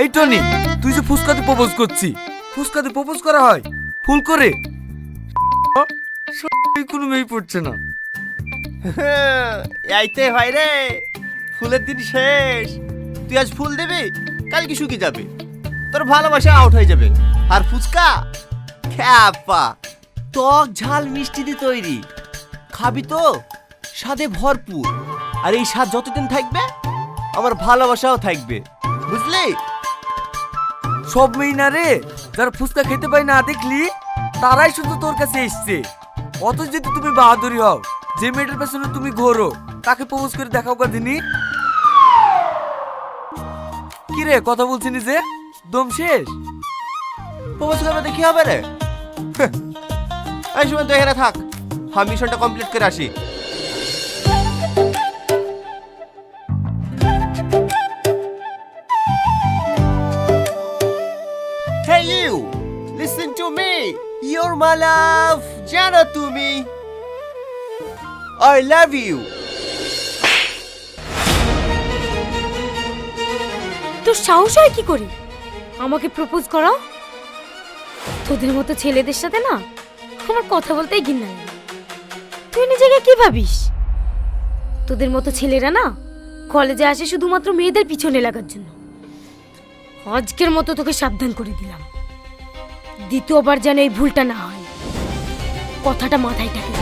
এই টনি, তুই যে ফুসকাতে প্রপোজ করছি, ফুসকাতে প্রপোজ করা হয় ফুল করে? কোনো মেয়ে পড়ছে না। এইতে হয় রে, ফুলের দিন শেষ। তুই আজ ফুল দিবি, কালকে শুকিয়ে যাবে, তোর ভালোবাসা আউট হয়ে যাবে। আর ফুচকা খ্যাপা, টক ঝাল মিষ্টি দিয়ে তৈরি, খাবি তো স্বাদে ভরপুর। আর এই স্বাদ যতদিন থাকবে আমার ভালোবাসাও থাকবে, বুঝলি? সব মেয়ে না রে, যারা ফুচকা খেতে পায় না দেখলি, তারাই শুধু তোর কাছে এসছে। অত যদি তুমি বাহাদুরি হও, যে মেয়েটার পেছনে তুমি ঘোরো, তাকে প্রপোজ করে দেখাও কদিনই। কি রে, কথা বলছিনি যে? দম শেষ? প্রপোজ করবে দেখি হবে রে। এই সময় তো এখানে থাক, আমি মিশনটা কমপ্লিট করে আসি। Hey you, listen to me. You're my love, জানো তুমি। I love you. তোর সাহস হয় কি করে আমাকে প্রপোজ করা? তোদের মতো ছেলেদের সাথে না আমার কথা বলতেই ঘৃণা লাগে। তুই নিজেকে কি ভাবিস? তোদের মতো ছেলেরা না কলেজে আসে শুধুমাত্র মেয়েদের পিছনে লাগার জন্য। আজকের মতো তোকে সাবধান করে দিলাম, দ্বিতীয়বার যেন এই ভুলটা না হয়, কথাটা মাথায় থাকে।